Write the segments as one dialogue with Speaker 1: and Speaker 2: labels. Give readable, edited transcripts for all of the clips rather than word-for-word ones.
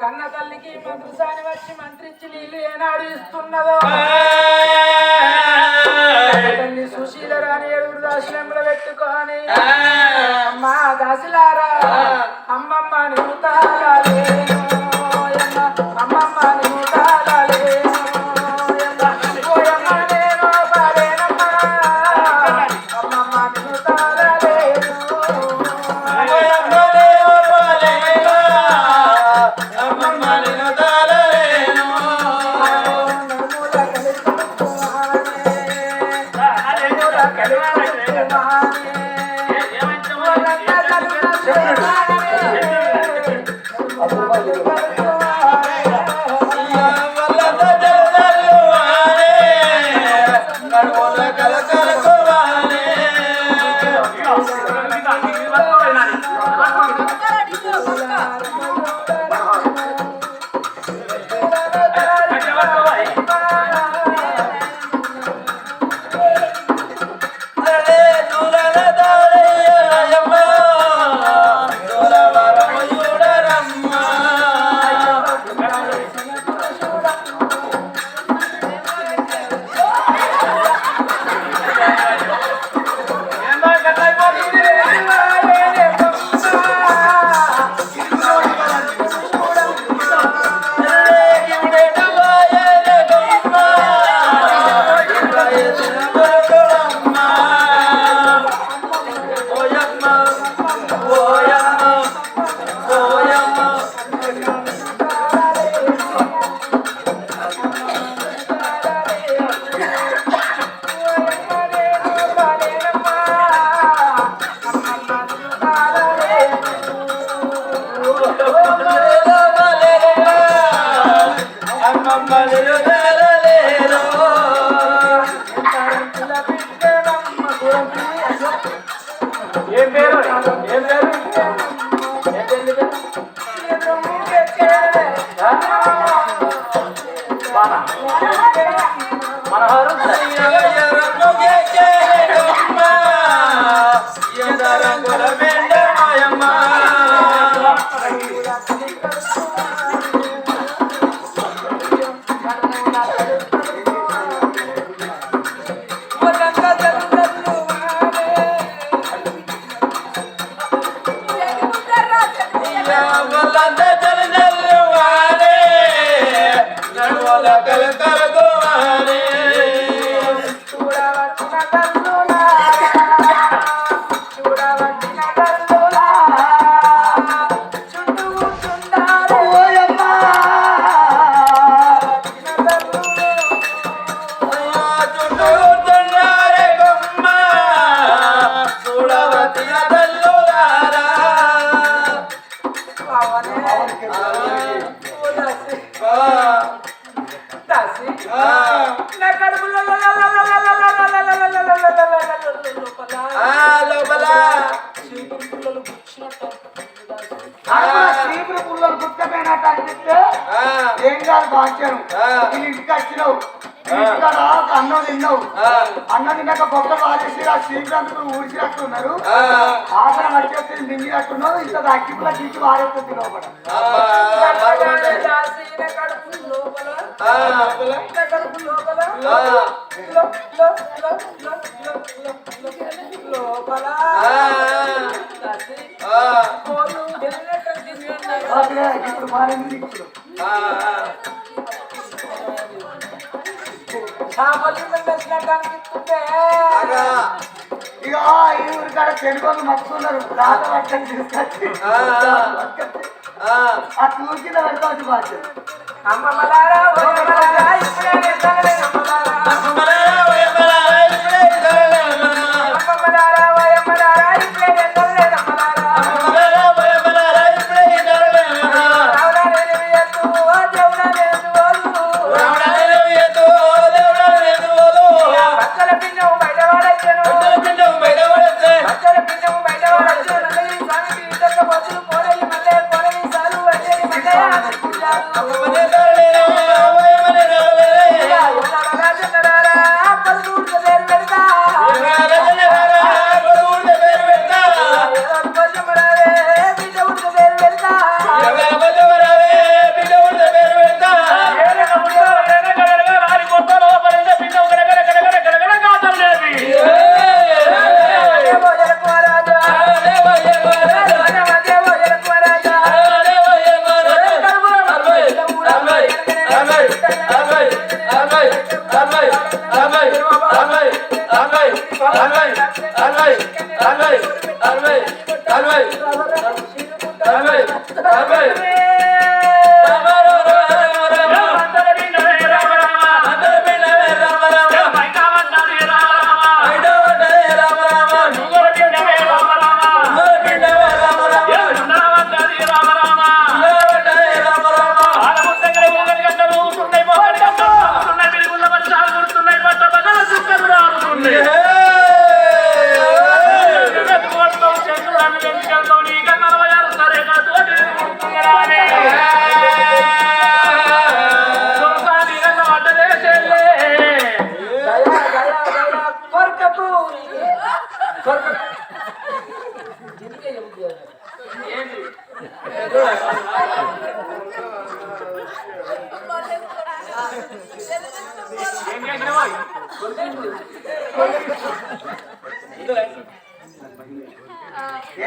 Speaker 1: కన్న తల్లికి మంత్రసాని వచ్చి మంత్రించి నీళ్ళు ఏనాడు ఇస్తున్నదో తల్లి సుశీల రాని ఏడుగురు దాశలంలో పెట్టుకొని మా దాసులారా అమ్మమ్మ నువ్వు తాళాలేను అమ్మమ్మ నువ్వు తాళాలేను
Speaker 2: ఏం కాదు భాగ్యం ఇంటికి వచ్చినావు అన్నం తిన్నావు అన్నం తిన్నాక బొక్కలు వాడేసి ఆ శ్రీకాంత్ ఊడిసినట్టున్నారు ఆసనం వచ్చేసి మింగినట్టున్నావు ఇంత అగ్గిపుల తీసి వాడేస్తే తినవడం ఇప్పుడు మారింది ఇప్పుడు ఇక ఈ ఊరి కాడ తెలుగు మక్కుతున్నారు రాత పట్టని తీసుకొచ్చి ఆ తూర్చిన పెడతావచ్చు భాష
Speaker 1: అమ్మలారా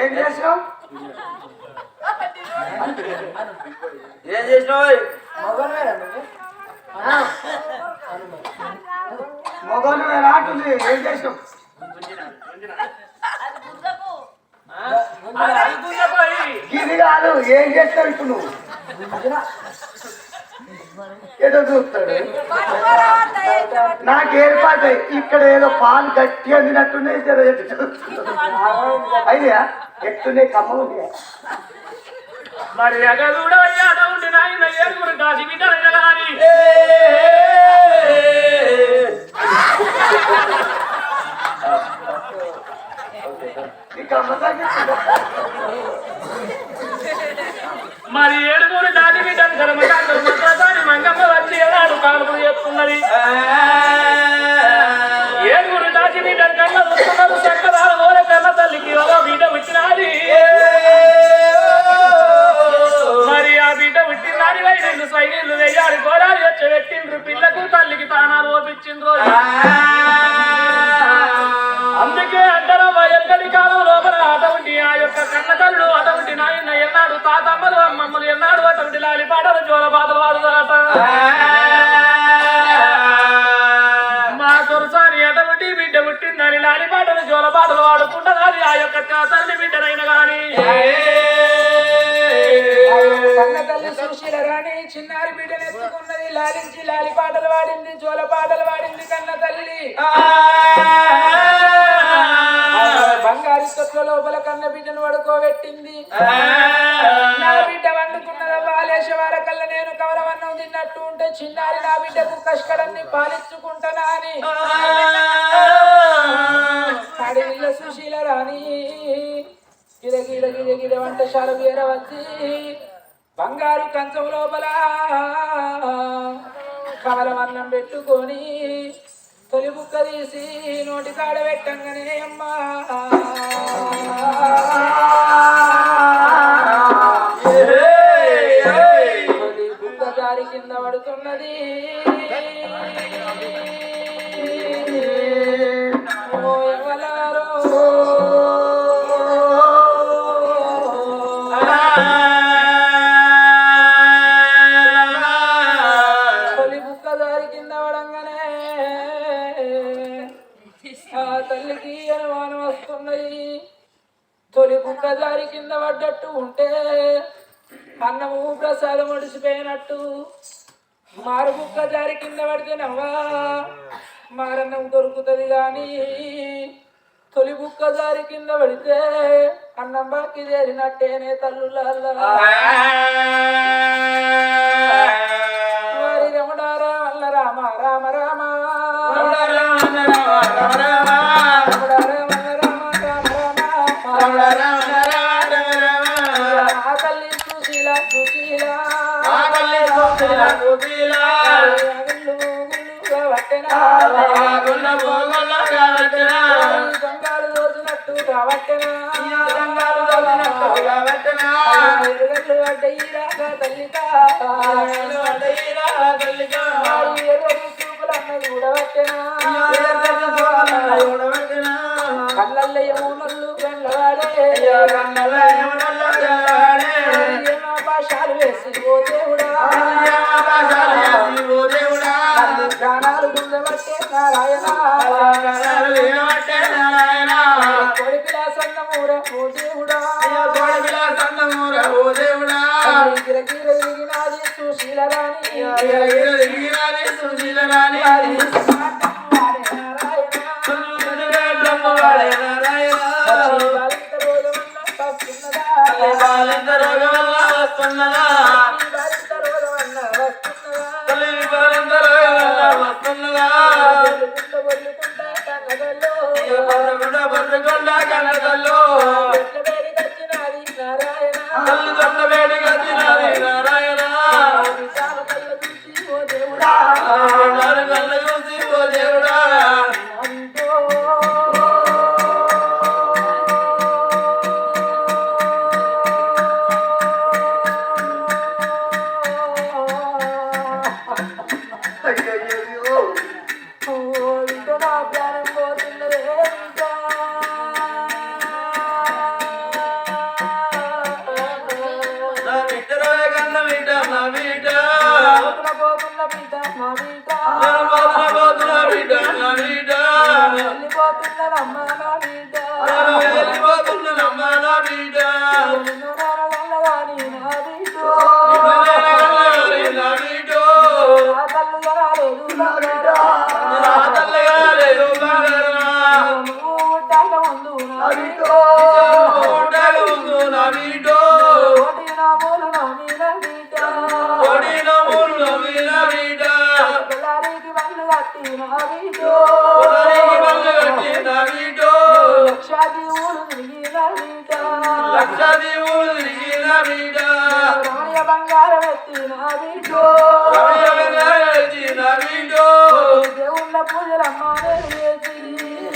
Speaker 2: ఏం చేసినావు?
Speaker 3: ఏం చేసినావు?
Speaker 2: మొగలు రాటుంది. ఏం చేసినావు? ఇది కాదు. ఏం చేస్తావు ఇప్పుడు నువ్వు? ఏదో చూస్తాడు. నాకు ఏర్పాటు ఇక్కడ ఏదో పాలు గట్టి అందినట్టున్నాయి. అయ్యా ఎట్టున్నాయి కమ్మ ఉన్నాయా?
Speaker 4: మరి ఎగదూడ అయ్యాట ఉండి నాయన ఏడుగురు దాచి బిడ్డలైన గాని మరి ఏడుగురు దాచి బిడ్డలు ధర్మకాండ మంగమ్మ వచ్చి ఎలాడు కాలుపులు చేస్తున్నది. ఏడుగురు దాచి బిడ్డలు కన్నా వస్తున్నారు. చక్కదాల ఓర కన్న తల్లికి ఓ బిడ్డ వచ్చినది. మరి ఆ బిడ్డ పుట్టిందని వైద్యులు సైన్యులు వెయ్యాలి కోరాలు వచ్చి పెట్టిండ్రు. పిల్లకు తల్లికి తానాలు ఓపించిండ్రు. అందుకే అంటారా ఎక్కడి కాలం లోపల అటువంటి ఆ యొక్క కన్న తల్లు అటువంటి నాయన ఎన్నాడు తాతమ్మలు అమ్మమ్మలు ఎన్నాడు అటువంటి లాలిపాటలు జోలపాటలు వాడుతాట. మా తొలిసారి అటువంటి బిడ్డ పుట్టిందని లాలిపాటలు జోలపాటలు వాడుకుంటున్నది ఆ యొక్క తల్లి బిడ్డనైన గాని.
Speaker 1: కన్న తల్లి సుశీల రాణి చిన్నారి బిడ్డను ఎత్తుకున్నది. లాలించి లాలి పాటలు వాడింది, జోల పాటలు వాడింది కన్న తల్లి. బంగారు తొట్ల లోపల కన్న బిడ్డను పడుకోబెట్టింది. నా బిడ్డ వండుకున్నదవ్వ ఆలేశవార కల్ల నేను కవలవన్నం తిన్నట్టు ఉంటే చిన్నారి నా బిడ్డకు కష్కడాన్ని పాలించుకుంటానా అని అడవిలో సుశీల రాణి గిరగిర గిరగిర వంటశాల వేర వచ్చి బంగారు కంచం లోపల కవలవన్నం పెట్టుకొని తొలి బుక్క తీసి నోటి కాడ పెట్టంగానే అమ్మా తొలి బుక్క జారి కింద పడుతున్నది. ఓ ఎవలారో తల్లికి అనుమానం వస్తున్నది. తొలి బుక్క జారి కింద పడ్డట్టు ఉంటే అన్నము ప్రసాదం ఒడిసిపోయినట్టు, మారు బుక్క జారి కింద పడితేనవ్వా మారన్నం దొరుకుతుంది. కానీ తొలి బుక్క జారి కింద పడితే అన్నం బాకి చేరినట్టేనే తల్లులల్లా. వారి రమణారా వల్ల రామ రామ రామ తల్లి సుశీల సుశీల దొంగలు దోచినట్టు కాబట్టెనా తల్లిక చూపులన్నది కూడబట్టెనా కళ్ళల్లో ఏమోనల్లు కళ్ళవాడే భాషాలు వేసి ఓ దేవుడా ప్రాణాలు గుండబట్టే నారాయణ గిర గిరిగినాది సుశీలరాణి
Speaker 3: సుశీల రాణి బాలింత రోగం వల్ల వస్తున్నదా తల్లి బాలింత రోగం వల్ల వస్తున్నదా బొర్రగొండ కన్నదల్లో తల్లి తొట్ల వేడికి వచ్చినది నారాయణ కళ్ళ చూసి ఓ దేవుడా
Speaker 1: బంగారం ఎత్తిన దేవుళ్ళ పూజలమ్మా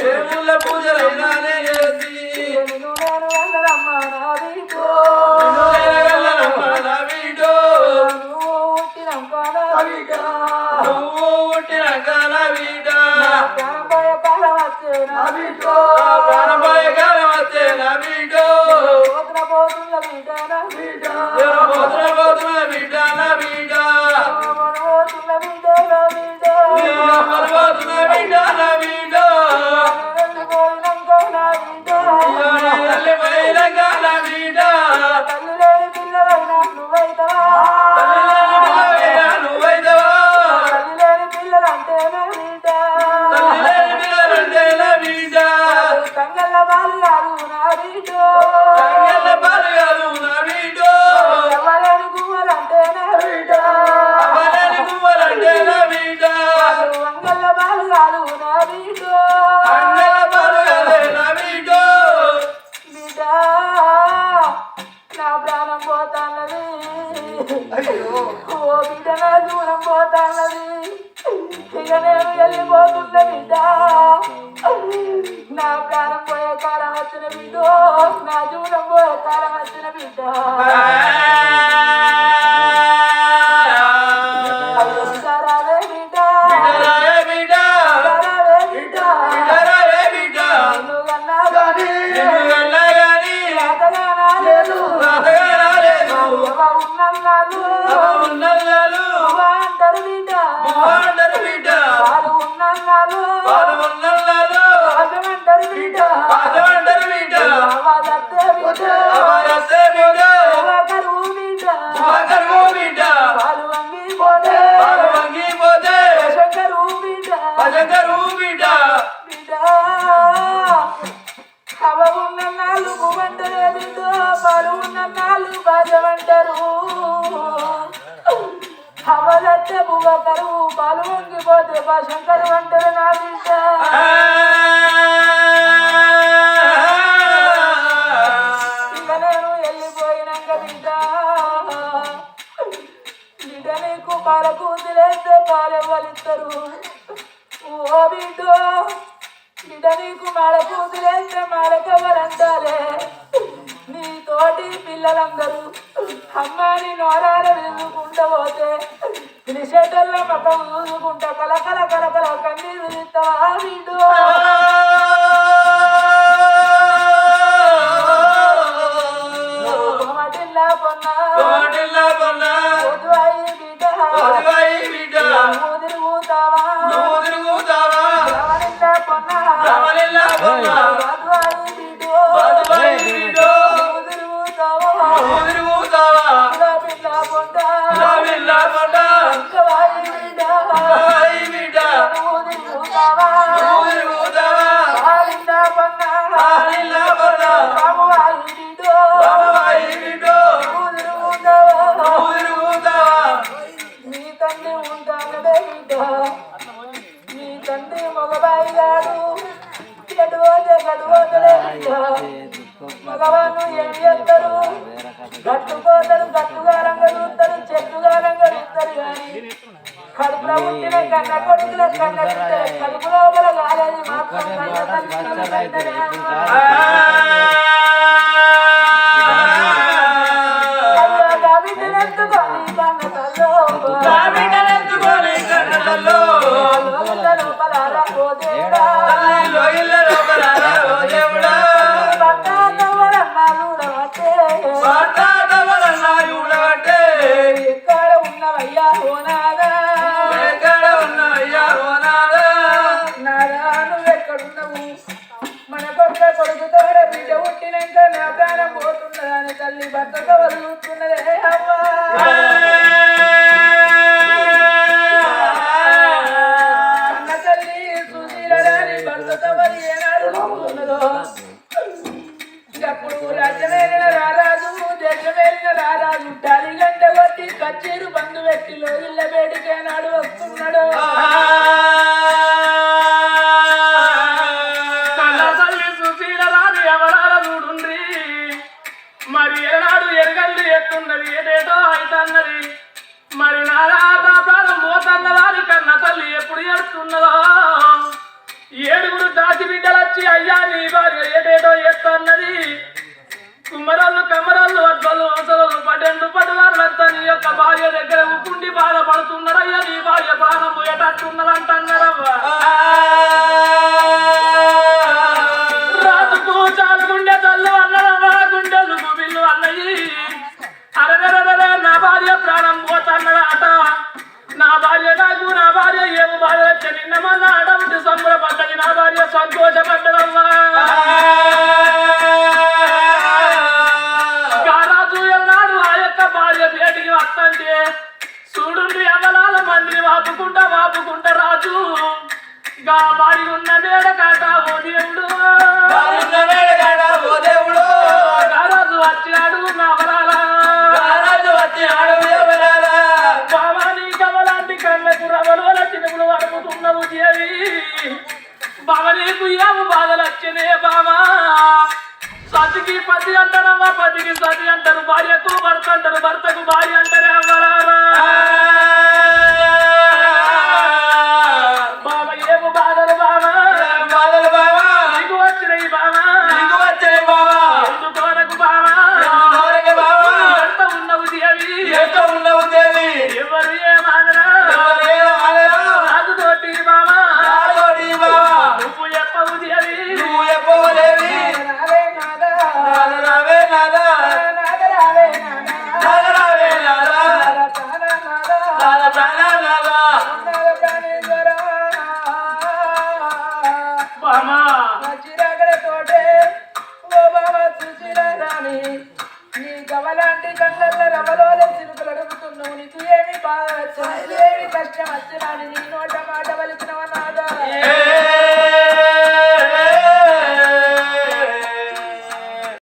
Speaker 3: దేవుళ్ళ పూజలైనా చేసి
Speaker 1: నేను వెళ్ళరమ్మా నా వీటో
Speaker 3: నా వీడో నువ్వు పుట్టినాక నా వీడా
Speaker 1: ప్రాణపోయే కాలం వచ్చే నా వీటో
Speaker 3: ప్రాణపోయే కాలం వచ్చే నా వీడో
Speaker 1: పోతున్న బిడ్డ నా వీటో
Speaker 3: పోతున్న బిడ్డ నా వీడా
Speaker 1: పోతున్న బిడ్డ నా వీటో
Speaker 3: పోతున్న బిడ్డ నా వీడో
Speaker 1: వెళ్ళిపోయినాక నా వీటో
Speaker 3: వెళ్ళిపోయినాక నా వీడా
Speaker 1: తల్లి లేని పిల్లలైనా నువ్వైతవా
Speaker 3: నువ్వైతవా
Speaker 1: తల్లి లేని పిల్లలంటే నా వీటో
Speaker 3: పిల్లలంటే నా వీడా
Speaker 1: కంగళ్ళ బాలు కాదు నా వీటో
Speaker 3: పాలు కాదు నా వీడో
Speaker 1: ఎవరేని గువ్వలంటే నా వీటో
Speaker 3: గువ్వలంటే నా వీడా
Speaker 1: అంగళ్ళ బాలు కాదు నా వీటో
Speaker 3: అంగల పాలు కాదే నా వీడో
Speaker 1: బిడ్డ నా ప్రాణం పోతాన్నది ఓ బిడ్డ నా దూరం పోతాన్నది ఇక నేను వెళ్ళిపోతున్న బిడ్డ నా ప్రాణం పోయే కాలం వచ్చిన బిడ్డ నా దూరం పోయే కాలం వచ్చిన బిడ్డ రావే బిడ్డ
Speaker 3: రాయే బిడ్డ
Speaker 1: రావే బిడ్డ
Speaker 3: రాయే బిడ్డ
Speaker 1: నువ్వన్నా కానీ
Speaker 3: నిన్ను వెళ్ళా గాని
Speaker 1: రాతగానా లేదు
Speaker 3: రాతగా రాలేదు
Speaker 1: ఉన్నన్నాళ్ళు
Speaker 3: ఉన్నల్లాలు
Speaker 1: అంటారు బిడ్డ
Speaker 3: అంటారు బిడ్డ
Speaker 1: వాళ్ళు ఉన్నన్నాళ్ళు
Speaker 3: వాళ్ళు ఉన్నల్లాలు
Speaker 1: అంటారు బిడ్డ
Speaker 3: అంటారు బిడ్డ
Speaker 1: వాళ్ళంతే బిడ్డ
Speaker 3: అవరసే బిడ్డ
Speaker 1: కరువు బిడ్డ
Speaker 3: కరువు బిడ్డ
Speaker 1: వాళ్ళు వంగిపోతే
Speaker 3: వాళ్ళు వంగిపోతే
Speaker 1: కరువు బిడ్డ
Speaker 3: కరువు బిడ్డ
Speaker 1: బిడ్డ అవ ఉన్నన్నాళ్ళు పువ్వంటరే బిడ్డ వాళ్ళు ఉన్నన్నాళ్ళు బాజమంటారు అవలత్తే పువ్వ కరువు పాలు వంగిపోతే శంకరు అంటారు నా బిడ్డ ఇక నేను వెళ్ళిపోయినాక బిడ్డ బిడ్డ నీకు పాలకు వదిలేస్తే పాలెవ్వలిస్తారు ఓ బిడ్డ బిడ్డ నీకు మాలకు వదిలేస్తే మాలకెవ్వరంటారే నీ తోటి పిల్లలందరూ అమ్మాని నోరాల విలుకుంటూ పోతే పిలిచేటల్ల మకం చూసుకుంటా కలకల కలకల కన్నీరు విలుస్తావా బిడ్డ మటిల్లా పొన్నా బిడ్డ నువ్వు తిరుగుతావా రమణిల్లా పొన్నా బిడ్డ నువ్వు తిరుగుతావా బిడ్డ పొన్నా కడుపులో పుట్టిన కన్న కొడుకుల కన్న బిడ్డల కడుపు లోపల కాలేదు మాత్రం కన్న తల్లి ఎక్కడ ఉన్నవయ్యా ఓనాదా నాదా నువ్వెక్కడున్నావు మన కొత్త కొడుకుతో బిడ్డ పుట్టినాక నా ప్రాణం పోతున్నదని తల్లి భర్తతో వదులుతున్నదే అమ్మా అన్న తల్లి సుశీలని భర్తతో వది ఏనాడు ఉన్నదో అప్పుడు రాజ్యమేలిన రారాజు దేశమేలిన రారాజు టాలి గంట కొట్టి కచ్చేరు బంధు వ్యక్తిలో ఇళ్ళ వేడికేనాడు వస్తున్నాడు
Speaker 4: తల్లి సుశీల రాని ఎవరాల చూడుండ్రి మరి ఏనాడు ఎరగల్లు ఎత్తున్నది ఏదేటో అయితన్నది మరి నాదా ప్రాణం పోతన్నదాని కన్న తల్లి ఎప్పుడు ఏడుతున్నదో ఏడుగురు దాచి బిడ్డలొచ్చి అయ్యా నీ భార్య ఏడేటో ఎత్తన్నది కుమ్మరాళ్ళు కమ్మరాళ్ళు అడ్డలు అవసరాలు పడెండు పడుగారులంతా నీ యొక్క భార్య దగ్గర ఉప్పుండి బాధపడుతున్నారయ్యా నీ భార్య ప్రాణం పోయేటట్టున్నదంటున్నారవ్వా రాజుకు చాలు గుండె తల్లు అన్నదవ్వా గుండెలు గుబిల్లు అన్నయ్యి అరగరగర నా భార్య ప్రాణం పోతన్నదాట నా భార్య నాకు నా భార్య ఏమి బాధ వచ్చే నిన్నమన్న అడవుంటి సంబరపడ్డది నా భార్య సంతోషపడ్డదమ్మా రాజు ఎన్నాడు ఆ యొక్క భార్య బయటికి వస్తంటే చూడుండి అవలాల మందిని వాపుకుంటా రాజు గా బాడి ఉన్న మేడ కాట ఓ దేవుడు రాజు వచ్చినాడు నా బాబాని కమలాంటి కళ్ళకు రవల చినుకులు అడుగుతున్నావు దేవి బాబా నీకు ఏమో బాధలు వచ్చినే బాబా సతికి పతి అంటారమ్మా పతికి సతి అంటారు భార్యకు భర్త అంటారు భర్తకు భార్య అంటారే అమ్మరారా బాబా ఏమో బాధలు బాబా నీకు వచ్చినాయి బాబా ఎందుకోరకు బాబా ఎంత ఉన్నవు దేవి ఎవరు ఏమానరా రాజుతోటి బాబా నువ్వు చెప్పవు దేవి
Speaker 1: రావే నాదా నాగరావే తోటే ఓ బాబా చూసిరాని నీ గవలాంటి కళ్ళల్లో రవలోల చిలుకలు అడుగుతున్నావు నీకు ఏమి బాధ వచ్చినా ఏమి కష్టం వచ్చినా నీ నోట మాట